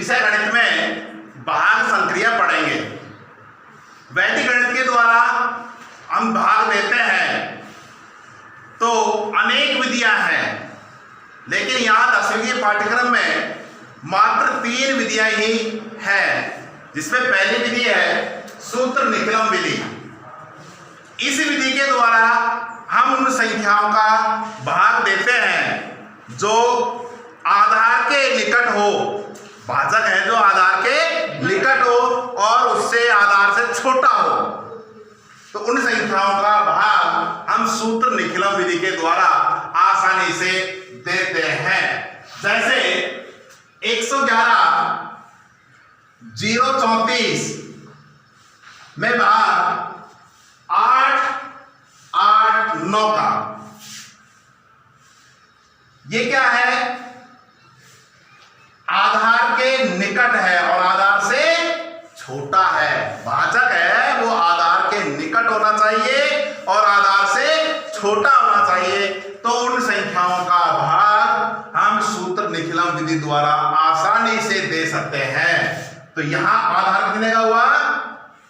विषय गणित में भाग संक्रिया पढ़ेंगे। वैदिक गणित के द्वारा हम भाग देते हैं तो अनेक विधियां हैं, लेकिन यहाँ 10वीं के पाठ्यक्रम में मात्र 3 विधियां ही है, जिसमें पहली विधि है सूत्र निकलम विधि। इस विधि के द्वारा हम उन संख्याओं का भाग देते हैं जो आधार के निकट हो, भाजक है जो आधार के निकट हो और उससे आधार से छोटा हो, तो उन संख्याओं का भाग हम सूत्र निकलम विधि के द्वारा आसानी से देते हैं। जैसे 111 034 में भाग 8 8 9 का, ये क्या है? आधार के निकट है और आधार से छोटा है। भाजक है वो आधार के निकट होना चाहिए और आधार से छोटा होना चाहिए, तो उन संख्याओं का भाग हम सूत्र निकलम विधि द्वारा आसानी से दे सकते हैं। तो यहां आधार कितने का हुआ?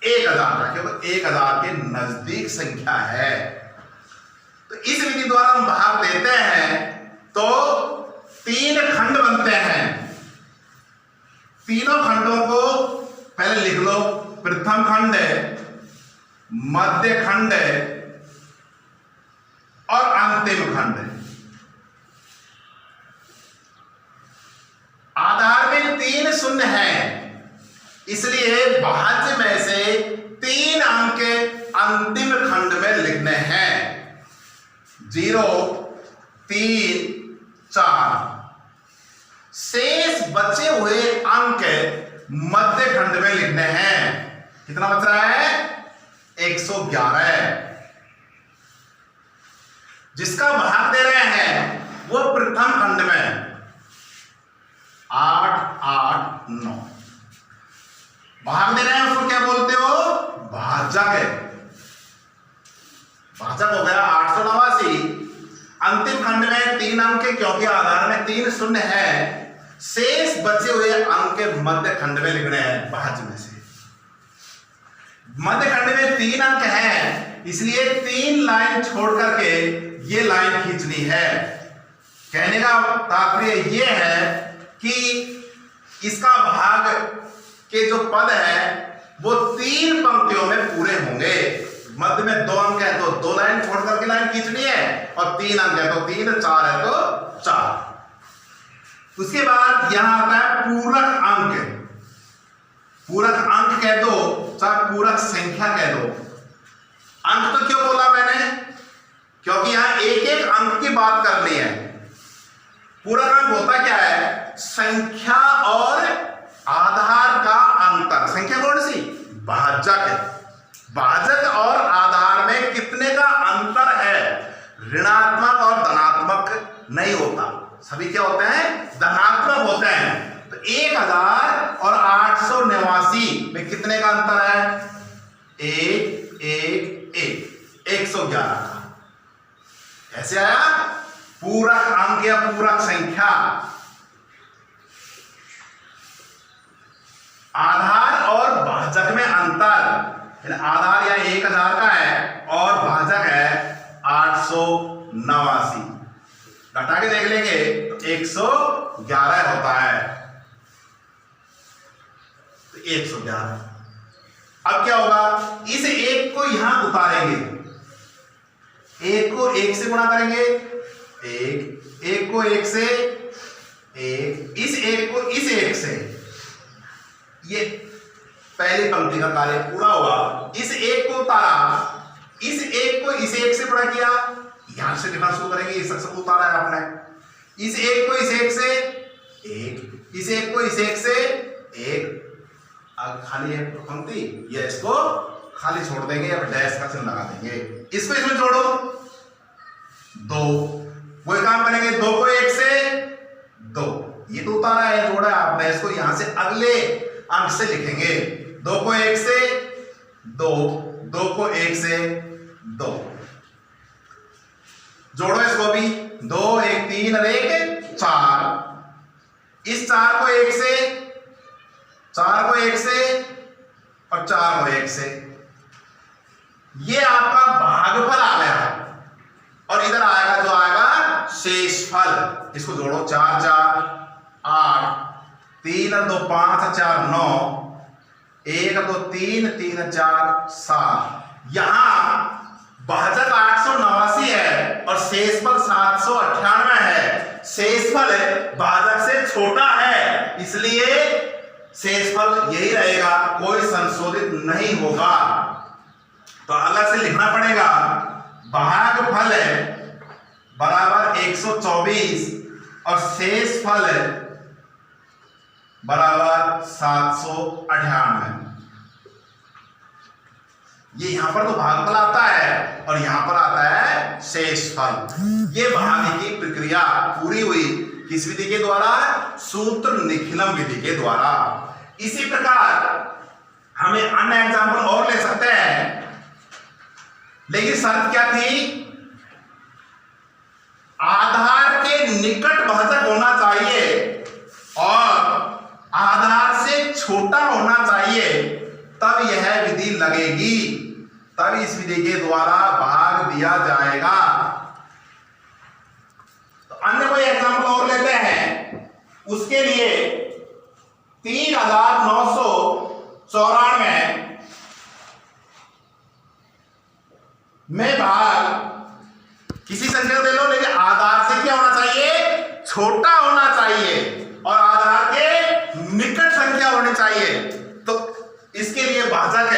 1000 का, क्योंकि 1000 के नजदीक संख्या है। तो इस विधि द्वारा हम भाग देते हैं तो 3 खंड बनते हैं। तीनों खंडों को पहले लिख लो। प्रथम खंड है, मध्य खंड है और अंतिम खंड है। आधार में 3 शून्य है, इसलिए भाज्य में से 3 अंक अंतिम खंड में लिखने हैं। 0 3 4। शेष बचे हुए अंक मध्य खंड में लिखने हैं। कितना बच रहा है? 111। जिसका भाग दे रहे हैं वो प्रथम खंड में 8 8 9 भाग दे रहे हैं, उसको क्या बोलते हो? भाजक है। भाजक हो गया 889। अंतिम खंड में 3 अंक, क्योंकि आधार में 3 शून्य है, शेष बचे हुए अंक मध्य खंड में लिखने हैं। भाज्य में से मध्य खंड में 3 अंक हैं, इसलिए 3 लाइन छोड़ करके ये लाइन खींचनी है। कहने का तात्पर्य ये है कि इसका भाग के जो पद है वो 3 पंक्तियों में पूरे होंगे। मध्य में 2 अंक है तो 2 लाइन छोड़ करके लाइन खींचनी है, और 3 अंक है तो 3, 4 है तो 4। उसके बाद यहां आता है पूरक अंक। पूरक अंक कह दो चाहे पूरक संख्या कह दो। अंक तो क्यों बोला मैंने? क्योंकि यहां एक एक अंक की बात करनी है। पूरक अंक होता क्या है? संख्या और आधार का अंतर। संख्या कौन सी? भाजक। भाजक और आधार में कितने का अंतर है? ऋणात्मक और धनात्मक नहीं होता, सभी क्या होते हैं? धनात्मक होते हैं। तो 1000 और 889 में कितने का अंतर है? 1 1 1 111 का। कैसे आया? पूरक अंक या पूरक संख्या। आधार और भाजक में अंतर, आधार या 1000 का है और भाजक है 889। घटा के देख लेंगे तो 111 होता है। तो 111। अब क्या होगा? इस 1 को यहां उतारेंगे, 1 को 1 से गुणा करेंगे, 1 को 1 से 1, इस 1 को इस 1 से, ये पहली पंक्ति का कार्य पूरा हुआ। इस 1 को उतारा, इस 1 को इस 1 से गुणा किया, यहां से लिखना शुरू करेंगे। इस सब उतारा है आपने। इस 1 को इस 1 से 1, इस 1 को इस 1 से 1। अब खाली है पंक्ति, ये इसको खाली छोड़ देंगे, अब डैश का चिन्ह लगा देंगे। इसको इसमें जोड़ो 2, वही काम करेंगे। 2 को 1 से 2, ये तो उतारा है, जोड़ा है आपने, इसको यहां से अगले अंक से लिखेंगे। 2 को 1 से 2, 2 को 1 से 2, जोड़ो इसको भी। 2 1 3 और 1 4। इस 4 को 1 से 4 को 1 से और 4 को 1 से, ये आपका भागफल आ गया। और इधर आएगा जो आएगा शेषफल। इसको जोड़ो, 4 4 8, 3 और 2 5 और 4 9, 1 और 2 3, 3 और 4 7। यहां भाजक 889 है और शेषफल 798 है। शेषफल भाजक से छोटा है, इसलिए शेषफल यही रहेगा, कोई संशोधित नहीं होगा। तो अलग से लिखना पड़ेगा, भागफल बराबर 124 और शेषफल बराबर 798। ये यहां पर तो भागफल आता है और यहां पर आता है शेषफल। ये भाग की प्रक्रिया पूरी हुई किस विधि के द्वारा? सूत्र निखिलम विधि के द्वारा। इसी प्रकार हमें अन्य एग्जाम्पल और ले सकते हैं, लेकिन शर्त क्या थी? आधार के निकट भाजक होना चाहिए और आधार से छोटा होना चाहिए, तब यह विधि लगेगी, तब इस विधि के द्वारा भाग दिया जाएगा। तो अन्य कोई एग्जाम्पल और लेते हैं। उसके लिए 3994 में भाग किसी संख्या दे लो, लेकिन आधार से क्या होना चाहिए? छोटा होना चाहिए और आधार के निकट संख्या होनी चाहिए। तो इसके लिए भाजक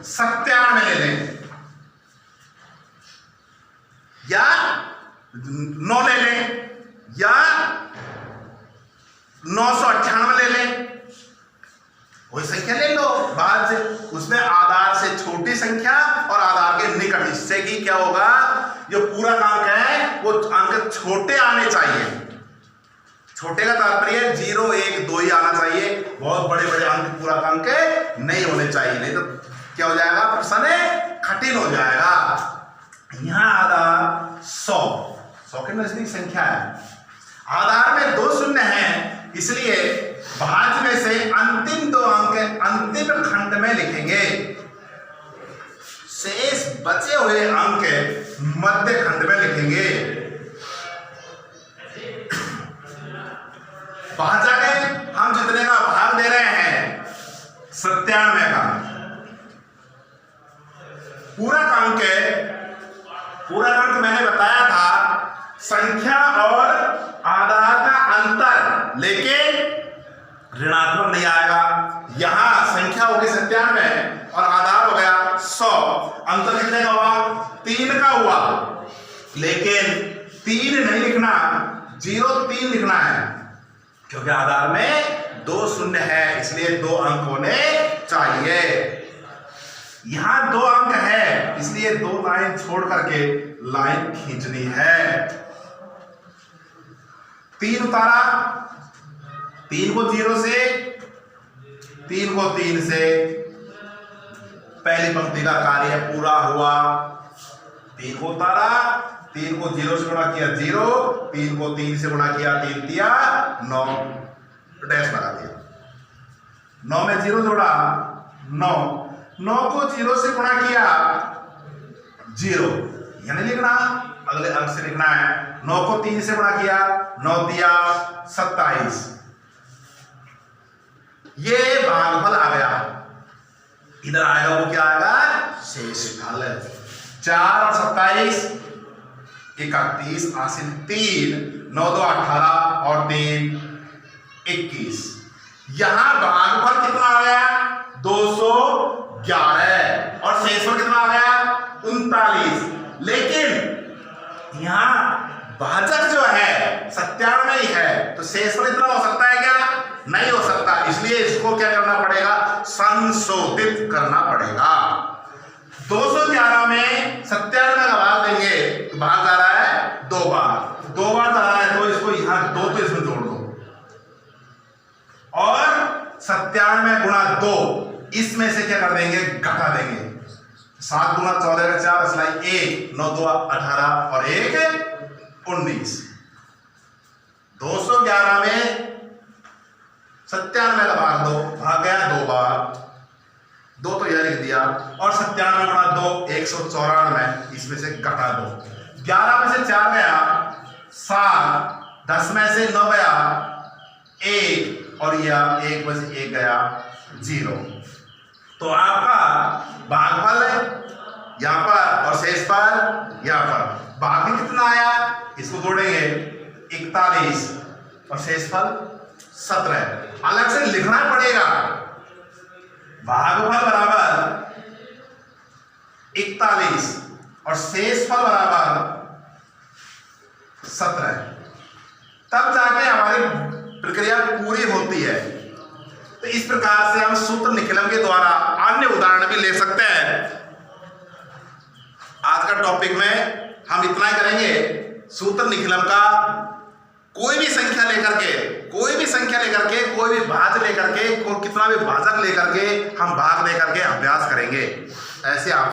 97 ले लें या 9 ले लें या 998 ले लें, कोई संख्या ले लो भाज्य, उसमें आधार से छोटी संख्या और आधार के निकट। इससे कि क्या होगा, जो पूरा अंक है वो अंक छोटे आने चाहिए। छोटे का तात्पर्य 0 1 2 ही आना चाहिए, बहुत बड़े बड़े अंक पूरा अंक नहीं होने चाहिए, नहीं तो क्या हो जाएगा, प्रश्न कठिन हो जाएगा। यहां आधार 100 के नजदीक संख्या है, आधार में 2 शून्य हैं, इसलिए भाज्य में से अंतिम 2 अंक अंतिम खंड में लिखेंगे, शेष बचे हुए अंक मध्य खंड में लिखेंगे। भाजक हम जितने का भाग दे रहे हैं 97 का, पूरा अंक मैंने बताया था संख्या और आधार का अंतर, लेकिन ऋणात्मक नहीं आएगा। यहां संख्या होगी 97 और आधार हो गया 100, अंतर कितने का हुआ? 3 का हुआ, लेकिन 3 नहीं लिखना, 03 लिखना है, क्योंकि आधार में 2 शून्य है, इसलिए 2 अंक होने चाहिए। यहां 2 अंक है, इसलिए 2 लाइन छोड़ करके लाइन खींचनी है। 3 उतारा, 3 को 0 से, 3 को 3 से, पहली पंक्ति का कार्य पूरा हुआ। 3 को उतारा, 3 को 0 से गुणा किया 0, 3 को 3 से गुणा किया 3 दिया 9, डैश लगा दिया, 9 में 0 जोड़ा 9, 9 को 0 से गुणा किया 0, यानी लिखना, अगले अंक से लिखना है। 9 को 3 से गुणा किया 9 दिया 27, ये भागफल आ गया। इधर आएगा वो क्या आएगा? शेषफल। 4 और 27 31, आसिन 3, 9 2 18 और 3 21। यहां भागफल कितना आ गया? 211 और शेषफल कितना आ गया? 39। लेकिन यहां भाजक जो है 97 ही है, तो शेषफल इतना हो सकता है क्या? नहीं हो सकता, इसलिए इसको क्या करना पड़ेगा? संशोधित करना पड़ेगा। 211 में 97 का भाग देंगे तो भाग आ रहा है 2 बार, 2 बार आ रहा है, तो इसको यहां 2 तो इसमें जोड़ दो और 97 गुणा 2 इसमें से क्या कर देंगे? घटा देंगे। 7 गुणा 14 का 4 असलाई 1, 9 2 18 और 1 19। 211 में 97 का भाग 2 भाग गया 2 बार, 2 तो यह लिख दिया, और 97 गुणा 2 194, इसमें से घटा 2, 11 में से 4 गया 7, 10 में से 9 गया 1, और यह 1 में से 1 गया 0। तो आपका भागफल यहां पर और शेषफल यहां पर। भाग कितना आया, इसको जोड़ेंगे 41 और शेषफल 17। अलग से लिखना पड़ेगा, भागफल बराबर 41 और शेषफल बराबर 17, तब जाके हमारी प्रक्रिया पूरी होती है। तो इस प्रकार से हम सूत्र निकलन के द्वारा अन्य उदाहरण भी ले सकते हैं। आज का टॉपिक में हम इतना ही करेंगे। सूत्र निकलन का कोई भी संख्या लेकर के, कोई भी भाज्य लेकर के, कितना भी भाजक लेकर के हम भाग लेकर के अभ्यास करेंगे। ऐसे आप